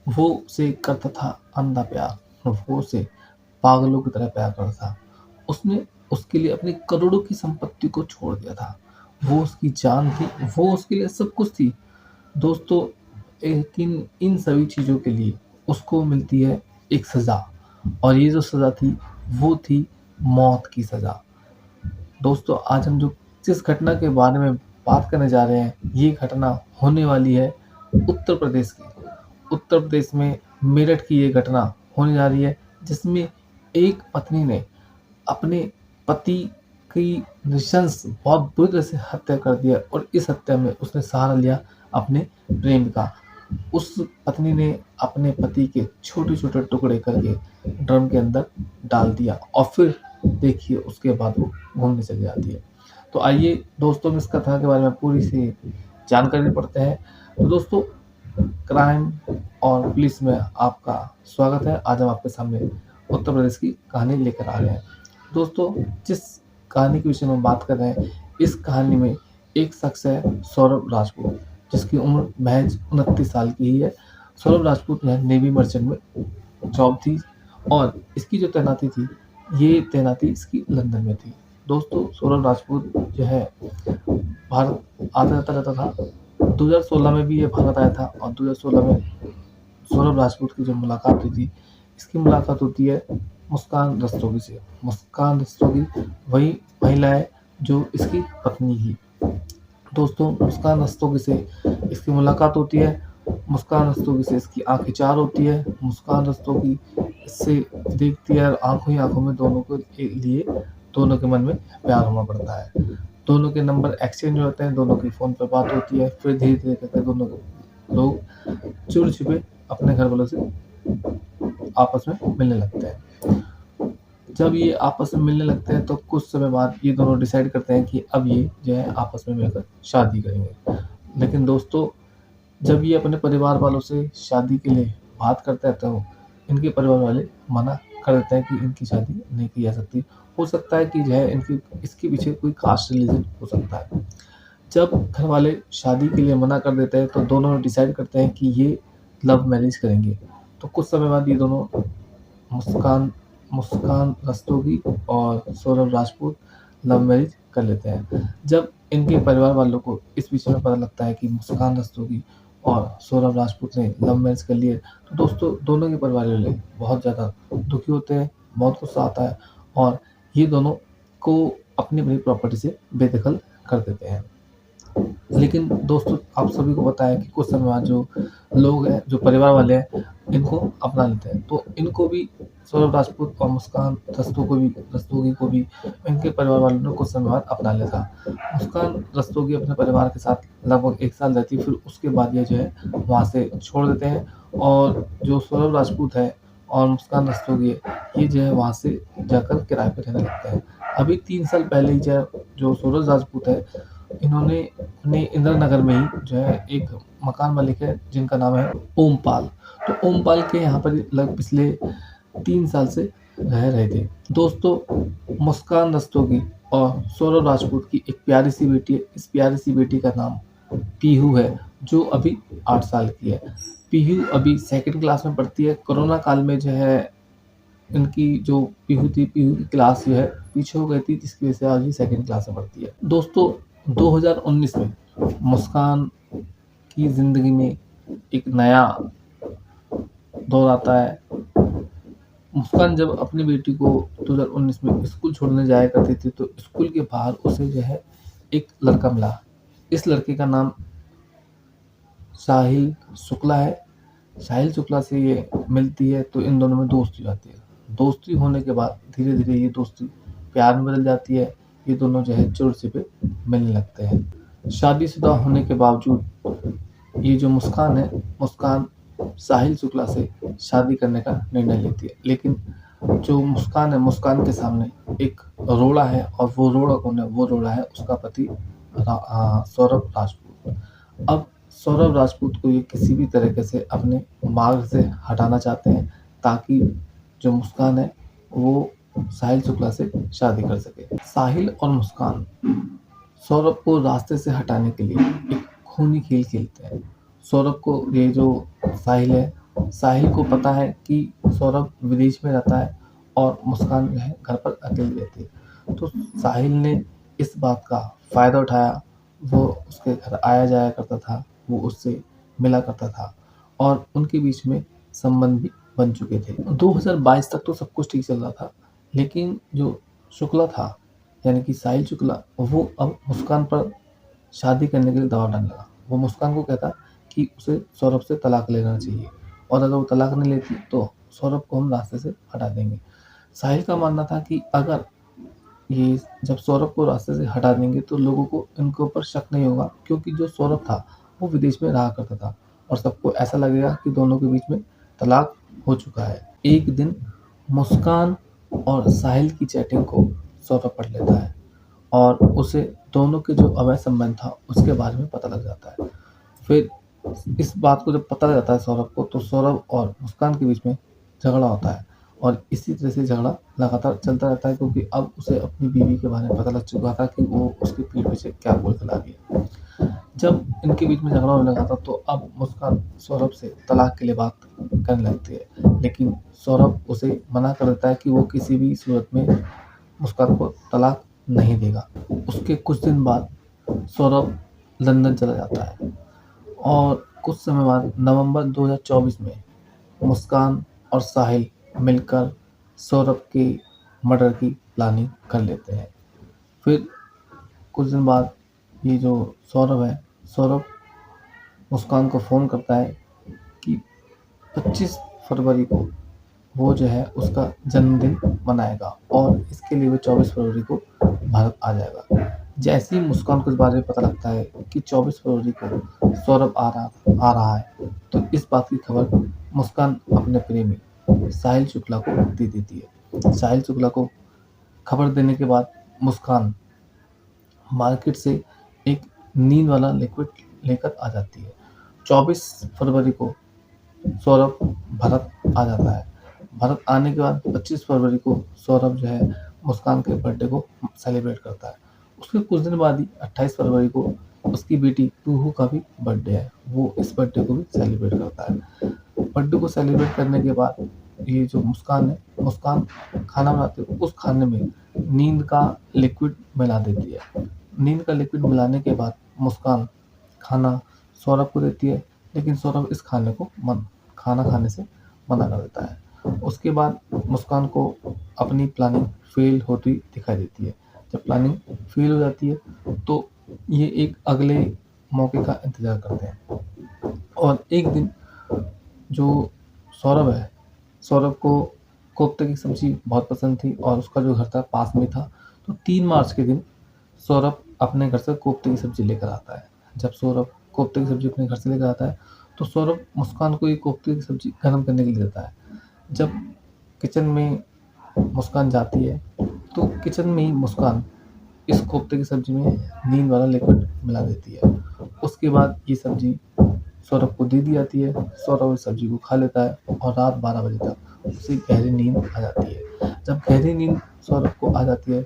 वो उसे करता था अंधा प्यार, वो उसे पागलों की तरह प्यार करता था। उसने उसके लिए अपनी करोड़ों की संपत्ति को छोड़ दिया था। वो उसकी जान थी, वो उसके लिए सब कुछ थी। दोस्तों, लेकिन इन सभी चीज़ों के लिए उसको मिलती है एक सज़ा, और ये जो सज़ा थी, वो थी मौत की सज़ा। दोस्तों, आज हम जो जिस घटना के बारे में बात करने जा रहे हैं, ये घटना होने वाली है उत्तर प्रदेश की। उत्तर प्रदेश में मेरठ की ये घटना होने जा रही है, जिसमें एक पत्नी ने अपने पति की नृशंस बहुत बुरी तरह से हत्या कर दिया, और इस हत्या में उसने सहारा लिया अपने प्रेम का। उस पत्नी ने अपने पति के छोटे-छोटे टुकड़े करके ड्रम के अंदर डाल दिया, और फिर देखिए उसके बाद वो घूमने चली जाती है। तो आइए दोस्तों, हम इस कथा के बारे में पूरी सी जानकारी पढ़ते हैं। तो दोस्तों, क्राइम और पुलिस में आपका स्वागत है। आज हम आपके सामने उत्तर प्रदेश की कहानी लेकर आ रहे हैं। दोस्तों, जिस कहानी के विषय में बात कर रहे हैं, इस कहानी में एक शख्स है सौरभ राजपूत, जिसकी उम्र महज 29 साल की ही है। सौरभ राजपूत ने नेवी मर्चेंट में जॉब थी, और इसकी जो तैनाती थी, ये तैनाती इसकी लंदन में थी। दोस्तों, सौरभ राजपूत जो है भारत आता जाता रहता था। 2016 में भी ये भारत आया था, और 2016 में सौरभ राजपूत की जो मुलाकात हुई थी, इसकी मुलाकात होती है मुस्कान रस्तोगी से। मुस्कान रस्तोगी वही महिला है जो इसकी पत्नी थी। दोस्तों, मुस्कान रस्तोगी से इसकी मुलाकात होती है। मुस्कान रस्तोगी से इसकी आंखें चार होती है। मुस्कान रस्तोगी इससे देखती है, और आंखों ही आंखों में दोनों के लिए दोनों के मन में प्यार होना पड़ता है। दोनों के नंबर एक्सचेंज होते हैं, दोनों की फ़ोन पे बात होती है। फिर धीरे-धीरे करके दोनों लोग चुपे-छिपे अपने घर वालों से आपस में मिलने लगते हैं। जब ये आपस में मिलने लगते हैं, तो कुछ समय बाद ये दोनों डिसाइड करते हैं कि अब ये जो है आपस में मिलकर शादी करेंगे। लेकिन दोस्तों, जब ये अपने परिवार वालों से शादी के लिए बात करते हैं, तो इनके परिवार वाले मना कर देते हैं कि इनकी शादी नहीं की जा सकती। हो सकता है कि जो है इनकी इसके पीछे कोई कास्ट रिलीजन हो सकता है। जब घर वाले शादी के लिए मना कर देते हैं, तो दोनों डिसाइड करते हैं कि ये लव मैरिज करेंगे। तो कुछ समय बाद ये दोनों मुस्कान मुस्कान रस्तोगी और सौरभ राजपूत लव मैरिज कर लेते हैं। जब इनके परिवार वालों को इस विषय में पता लगता है कि मुस्कान रस्तोगी और सौरभ राजपूत ने लव मैरिज कर लिए, तो दोस्तों दोनों के परिवार वाले बहुत ज़्यादा दुखी होते हैं, बहुत गुस्सा आता है, और ये दोनों को अपनी-अपनी प्रॉपर्टी से बेदखल कर देते हैं। लेकिन दोस्तों, आप सभी को पता है कि कुछ समय बाद जो लोग हैं, जो परिवार वाले हैं, इनको अपना लेते हैं। तो इनको भी, सौरभ राजपूत और मुस्कान रस्तोगी को भी इनके परिवार वालों ने कुछ समय बाद अपना लिया था। मुस्कान रस्तोगी अपने परिवार के साथ लगभग 1 साल रहती है, फिर उसके बाद ये जो है वहाँ से छोड़ देते हैं, और जो सौरभ राजपूत है और मुस्कान रस्तोगी है, ये जो है वहाँ से जाकर किराए पे रहने लगते हैं। अभी 3 साल पहले ही जो सौरभ राजपूत है, इन्होंने अपने इंदिरा नगर में ही जो है एक मकान मालिक है, जिनका नाम है ओमपाल। तो ओमपाल के यहाँ पर पिछले 3 साल से रह रहे थे। दोस्तों, मुस्कान रस्तोगी और सौरभ राजपूत की एक प्यारी सी बेटी है। इस प्यारी सी बेटी का नाम पीहू है, जो अभी 8 साल की है। पीहू अभी 2nd क्लास में पढ़ती है। कोरोना काल में जो है इनकी जो पीहू थी, पीहू की क्लास जो है पीछे हो गई थी, जिसकी वजह से आज ये 2nd क्लास में पढ़ती है। दोस्तों, 2019 में मुस्कान की ज़िंदगी में एक नया दौर आता है। मुस्कान जब अपनी बेटी को 2019 में स्कूल छोड़ने जाया करती थी, तो स्कूल के बाहर उसे जो है एक लड़का मिला। इस लड़के का नाम साहिल शुक्ला है। साहिल शुक्ला से ये मिलती है, तो इन दोनों में दोस्ती हो जाती है। दोस्ती होने के बाद धीरे-धीरे ये दोस्ती प्यार में बदल जाती है। ये दोनों जो है चोर-छिपे मिलने लगते हैं। शादीशुदा होने के बावजूद ये जो मुस्कान है, मुस्कान साहिल शुक्ला से शादी करने का निर्णय लेती है। लेकिन जो मुस्कान है, मुस्कान के सामने एक रोड़ा है, और वो रोड़ा कौन है? वो रोड़ा है उसका पति सौरभ राजपूत। अब सौरभ राजपूत को ये किसी भी तरीके से अपने मार्ग से हटाना चाहते हैं, ताकि जो मुस्कान है, वो साहिल शुक्ला से शादी कर सके। साहिल और मुस्कान सौरभ को रास्ते से हटाने के लिए एक खूनी खेल खेलते हैं। सौरभ को ये जो साहिल है, साहिल को पता है कि सौरभ विदेश में रहता है और मुस्कान जो है घर पर अकेली रहती है। तो साहिल ने इस बात का फ़ायदा उठाया। वो उसके घर आया जाया करता था, वो उससे मिला करता था और उनके बीच में संबंध भी बन चुके थे। 2022 तक तो सब कुछ ठीक चल रहा था, लेकिन जो शुक्ला था, यानी कि साहिल शुक्ला, वो अब मुस्कान पर शादी करने के लिए दबाव डालने लगा। वो मुस्कान को कहता कि उसे सौरभ से तलाक ले लेना चाहिए और अगर वो तलाक नहीं लेती तो सौरभ को हम रास्ते से हटा देंगे। साहिल का मानना था कि अगर ये जब सौरभ को रास्ते से हटा देंगे तो लोगों को इनके ऊपर शक नहीं होगा, क्योंकि जो सौरभ था वो विदेश में रहा करता था और सबको ऐसा लगेगा कि दोनों के बीच में तलाक हो चुका है। एक दिन मुस्कान और साहिल की चैटिंग को सौरभ पढ़ लेता है और उसे दोनों के जो अवैध संबंध था उसके बारे में पता लग जाता है। फिर इस बात को जब पता लग जाता है सौरभ को, तो सौरभ और मुस्कान के बीच में झगड़ा होता है और इसी तरह से झगड़ा लगातार चलता रहता है, क्योंकि अब उसे अपनी बीवी के बारे में पता लग चुका था कि वो उसकी पीठ पीछे क्या बोल के ला गई है। जब इनके बीच में झगड़ा होने लगा था तो अब मुस्कान सौरभ से तलाक के लिए बात करने लगती है, लेकिन सौरभ उसे मना कर देता है कि वो किसी भी सूरत में मुस्कान को तलाक नहीं देगा। उसके कुछ दिन बाद सौरभ लंदन चला जाता है और कुछ समय बाद नवंबर 2024 में मुस्कान और साहिल मिलकर सौरभ के मर्डर की प्लानिंग कर लेते हैं। फिर कुछ दिन बाद ये जो सौरभ है, सौरभ मुस्कान को फ़ोन करता है कि 25 फरवरी को वो जो है उसका जन्मदिन मनाएगा और इसके लिए वो 24 फरवरी को भारत आ जाएगा। जैसे ही मुस्कान को इस बारे में पता लगता है कि 24 फरवरी को सौरभ आ रहा है, तो इस बात की खबर मुस्कान अपने प्रेमी साहिल शुक्ला को दे देती है। साहिल शुक्ला को खबर देने के बाद मुस्कान मार्केट से एक नींद वाला लिक्विड लेकर आ जाती है। 24 फरवरी को सौरभ भारत आ जाता है। भारत आने के बाद 25 फरवरी को सौरभ जो है मुस्कान के बर्थडे को सेलिब्रेट करता है। उसके कुछ दिन बाद ही 28 फरवरी को उसकी बेटी पीहू का भी बर्थडे है। वो इस बर्थडे को भी सेलिब्रेट करता है। बर्थडे को सेलिब्रेट करने के बाद ये जो मुस्कान है, मुस्कान खाना बनाते हुए उस खाने में नींद का लिक्विड मिला देती है। नींद का लिक्विड मिलाने के बाद मुस्कान खाना सौरभ को देती है, लेकिन सौरभ इस खाना खाने से मना कर देता है। उसके बाद मुस्कान को अपनी प्लानिंग फेल होती दिखाई देती है। जब प्लानिंग फेल हो जाती है तो ये एक अगले मौके का इंतज़ार करते हैं और एक दिन जो सौरभ है, सौरभ को कोफ्ते की सब्ज़ी बहुत पसंद थी और उसका जो घर था पास में था। तो 3 मार्च के दिन सौरभ अपने घर से कोफ्ते की सब्ज़ी लेकर आता है। जब सौरभ कोफ्ते की सब्ज़ी अपने घर से लेकर आता है, तो सौरभ मुस्कान को ये कोफ्ते की सब्ज़ी गरम करने के लिए देता है। जब किचन में मुस्कान जाती है, तो किचन में ही मुस्कान इस कोफ्ते की सब्ज़ी में नींद वाला लिक्विड मिला देती है। उसके बाद ये सब्ज़ी सौरभ को दे दी जाती है। सौरभ इस सब्ज़ी को खा लेता है और रात 12 बजे तक उसे गहरी नींद आ जाती है। जब गहरी नींद सौरभ को आ जाती है,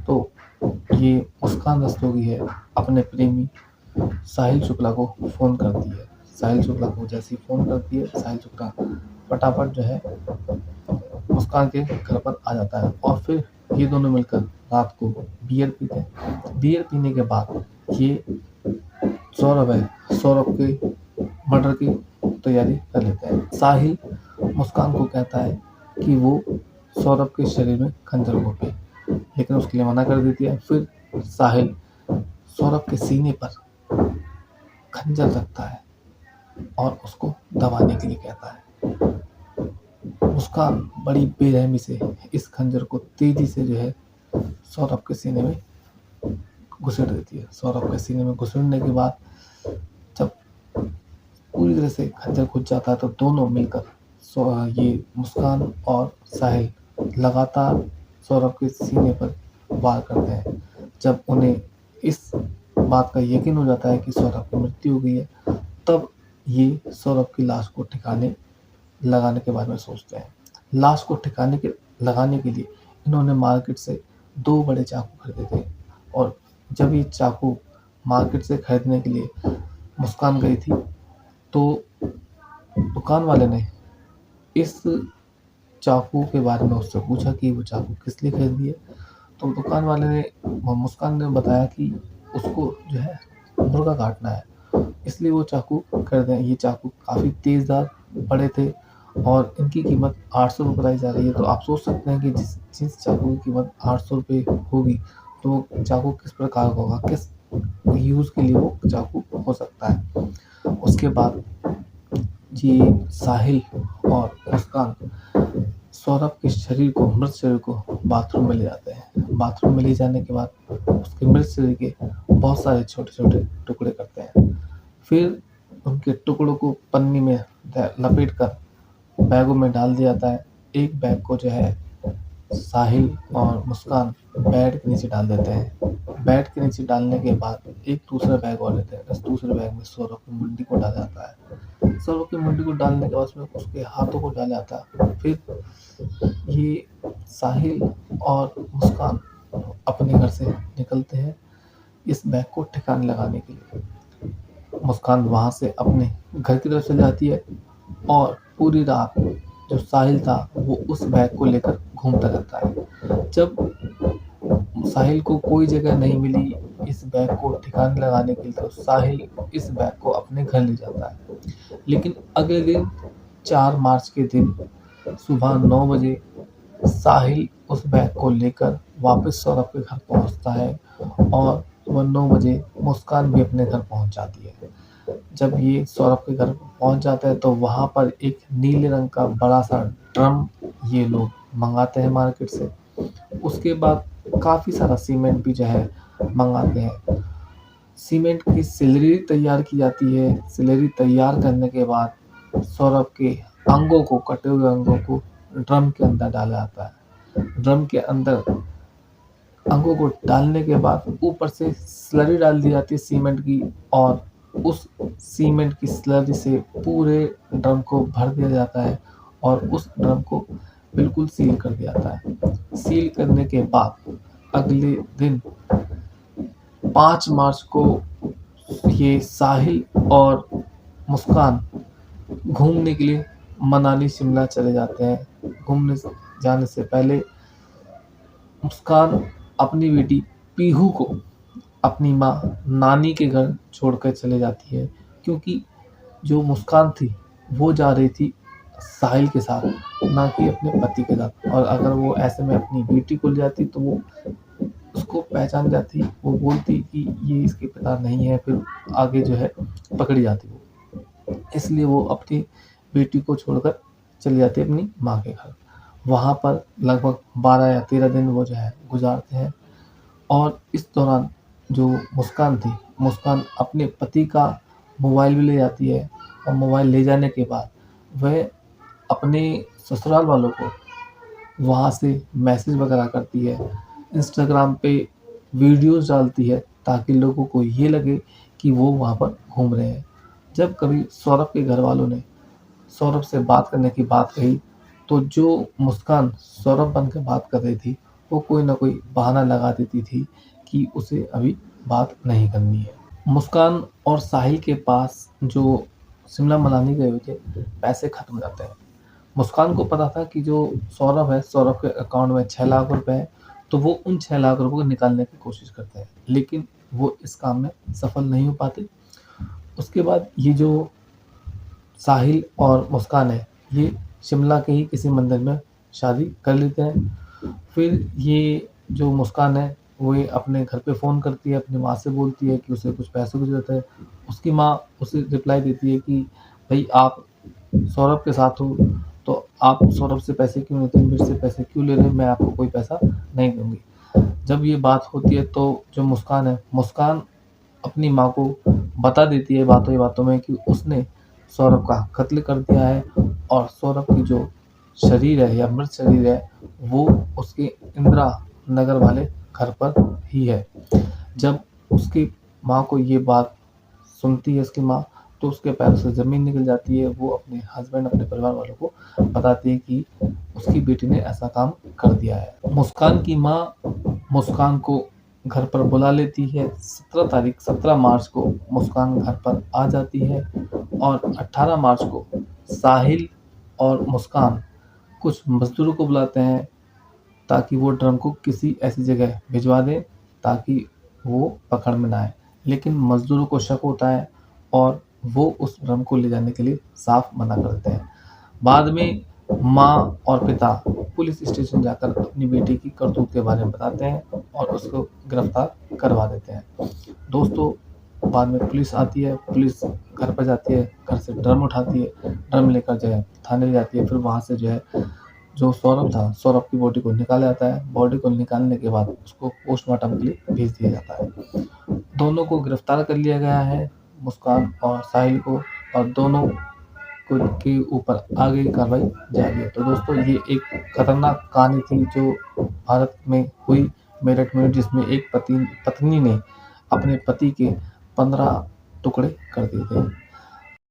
तो ये मुस्कान रस्तोगी है अपने प्रेमी साहिल शुक्ला को फ़ोन करती है। साहिल शुक्ला को जैसे ही फ़ोन करती है, साहिल शुक्ला फटाफट जो है मुस्कान के घर पर आ जाता है और फिर ये दोनों मिलकर रात को बियर पीते हैं। बियर पीने के बाद ये सौरभ है, सौरभ के मर्डर की तैयारी कर लेते हैं। साहिल मुस्कान को कहता है कि वो सौरभ के शरीर में खंजर घोंपे, लेकिन उसके लिए मना कर देती है। फिर साहिल सौरभ के सीने पर खंजर रखता है और उसको दबाने के लिए कहता है। मुस्कान बड़ी बेरहमी से इस खंजर को तेजी से जो है सौरभ के सीने में घुसेड़ देती है। सौरभ के सीने में घुसेड़ने के बाद जब पूरी तरह से खंजर घुस जाता है, तो दोनों मिलकर ये मुस्कान और साहिल लगातार सौरभ के सीने पर वार करते हैं। जब उन्हें इस बात का यकीन हो जाता है कि सौरभ की मृत्यु हो गई है, तब ये सौरभ की लाश को ठिकाने लगाने के बारे में सोचते हैं। लाश को लगाने के लिए इन्होंने मार्केट से 2 बड़े चाकू खरीदे थे और जब ये चाकू मार्केट से खरीदने के लिए मुस्कान गई थी, तो दुकान वाले ने इस चाकू के बारे में उससे पूछा कि वो चाकू किस लिए खरीदी है। तो दुकान वाले ने मुस्कान ने बताया कि उसको जो है मुर्गा काटना है, इसलिए वो चाकू खरीदे। ये चाकू काफ़ी तेज़दार बड़े थे और इनकी कीमत 800 रुपये बताई जा रही है। तो आप सोच सकते हैं कि जिस जिस चाकू की कीमत 800 रुपये होगी, तो वो चाकू किस प्रकार का होगा, किस यूज़ के लिए वो चाकू हो सकता है। उसके बाद ये साहिल और मुस्कान सौरभ के शरीर को, मृत शरीर को बाथरूम में ले जाते हैं। बाथरूम में ले जाने के बाद उसके मृत शरीर के बहुत सारे छोटे-छोटे टुकड़े करते हैं। फिर उनके टुकड़ों को पन्नी में लपेट कर बैगों में डाल दिया जाता है। एक बैग को जो है साहिल और मुस्कान बेड के नीचे डाल देते हैं। बेड के नीचे डालने के बाद एक दूसरा बैग और लेते हैं। उस दूसरे बैग में सौरभ की मुंडी को डाला जाता है। सौरभ की मुंडी को डालने के बाद उसमें उसके हाथों को डाला जाता है। फिर ये साहिल और मुस्कान अपने घर से निकलते हैं इस बैग को ठिकाने लगाने के लिए। मुस्कान वहाँ से अपने घर की तरफ चली जाती है और पूरी रात जो साहिल था वो उस बैग को लेकर घूमता रहता है। जब साहिल को कोई जगह नहीं मिली इस बैग को ठिकाने लगाने के लिए, तो साहिल इस बैग को अपने घर ले जाता है। लेकिन अगले दिन 4 मार्च के दिन सुबह 9 बजे साहिल उस बैग को लेकर वापस सौरभ के घर पहुंचता है और सुबह 9 बजे मुस्कान भी अपने घर पहुंच जाती है। जब ये सौरभ के घर पहुंच जाता है तो वहां पर एक नीले रंग का बड़ा सा ड्रम ये लोग मंगाते हैं मार्केट से। उसके बाद काफ़ी सारा सीमेंट भी जो है मंगाते हैं। सीमेंट की स्लरी तैयार की जाती है। स्लरी तैयार करने के बाद सौरभ के अंगों को, कटे हुए अंगों को ड्रम के अंदर डाला जाता है। ड्रम के अंदर अंगों को डालने के बाद ऊपर से स्लरी डाल दी जाती है सीमेंट की, और उस सीमेंट की स्लरी से पूरे ड्रम को भर दिया जाता है और उस ड्रम को बिल्कुल सील कर दिया जाता है। सील करने के बाद अगले दिन 5 मार्च को ये साहिल और मुस्कान घूमने के लिए मनाली शिमला चले जाते हैं। घूमने जाने से पहले मुस्कान अपनी बेटी पीहू को अपनी माँ नानी के घर छोड़कर चले जाती है, क्योंकि जो मुस्कान थी वो जा रही थी साहिल के साथ, ना कि अपने पति के साथ। और अगर वो ऐसे में अपनी बेटी को ले जाती तो वो उसको पहचान जाती, वो बोलती कि ये इसके पिता नहीं है, फिर आगे जो है पकड़ी जाती वो। इसलिए वो अपनी बेटी को छोड़कर चली जाती है अपनी माँ के घर। वहाँ पर लगभग 12 या 13 दिन वो जो है गुजारते हैं। और इस दौरान जो मुस्कान थी, मुस्कान अपने पति का मोबाइल भी ले जाती है और मोबाइल ले जाने के बाद वह अपने ससुराल वालों को वहाँ से मैसेज वगैरह करती है, इंस्टाग्राम पे वीडियोस डालती है ताकि लोगों को ये लगे कि वो वहाँ पर घूम रहे हैं। जब कभी सौरभ के घर वालों ने सौरभ से बात करने की बात कही, तो जो मुस्कान सौरभ बन के बात कर रही थी, वो कोई ना कोई बहाना लगा देती थी कि उसे अभी बात नहीं करनी है। मुस्कान और साहिल के पास जो शिमला मनाली गए हुए थे, पैसे खत्म हो जाते हैं। मुस्कान को पता था कि जो सौरभ है, सौरभ के अकाउंट में 6 लाख रुपए हैं, तो वो उन 6 लाख रुपए को निकालने की कोशिश करते हैं, लेकिन वो इस काम में सफल नहीं हो पाते। उसके बाद ये जो साहिल और मुस्कान है, ये शिमला के ही किसी मंदिर में शादी कर लेते हैं। फिर ये जो मुस्कान है, वो ये अपने घर पे फ़ोन करती है, अपनी माँ से बोलती है कि उसे कुछ पैसों की ज़रूरत है। उसकी माँ उसे रिप्लाई देती है कि भई आप सौरभ के साथ हो, तो आप सौरभ से पैसे क्यों लेते हो? मुझसे पैसे क्यों ले रहे हो? मैं आपको कोई पैसा नहीं दूँगी। जब ये बात होती है तो जो मुस्कान है, मुस्कान अपनी माँ को बता देती है बातों ही बातों में कि उसने सौरभ का कत्ल कर दिया है और सौरभ की जो शरीर है या मृत शरीर है, वो उसके इंदिरा नगर वाले घर पर ही है। जब उसकी माँ को ये बात सुनती है उसकी माँ, तो उसके पैरों से ज़मीन निकल जाती है। वो अपने हस्बैंड, अपने परिवार वालों को बताती है कि उसकी बेटी ने ऐसा काम कर दिया है। मुस्कान की माँ मुस्कान को घर पर बुला लेती है। 17 मार्च को मुस्कान घर पर आ जाती है और 18 मार्च को साहिल और मुस्कान कुछ मज़दूरों को बुलाते हैं ताकि वो ड्रम को किसी ऐसी जगह भिजवा दें ताकि वो पकड़ में ना आए। लेकिन मज़दूरों को शक होता है और वो उस ड्रम को ले जाने के लिए साफ मना कर देते हैं। बाद में माँ और पिता पुलिस स्टेशन जाकर अपनी बेटी की करतूत के बारे में बताते हैं और उसको गिरफ्तार करवा देते हैं। दोस्तों, बाद में पुलिस आती है, पुलिस घर पर जाती है, घर से ड्रम उठाती है, ड्रम लेकर जो है थाने ले जाती है। फिर वहाँ से जो है जो सौरभ था, सौरभ की बॉडी को निकाला जाता है। बॉडी को निकालने के बाद उसको पोस्टमार्टम के लिए भेज दिया जाता है। दोनों को गिरफ्तार कर लिया गया है, मुस्कान और साहिल को, और दोनों को के ऊपर आगे की कार्रवाई जारी है। तो दोस्तों, ये एक खतरनाक कहानी थी जो भारत में हुई, मेरठ में, जिसमें एक पत्नी ने अपने पति के 15 टुकड़े कर दिए थे।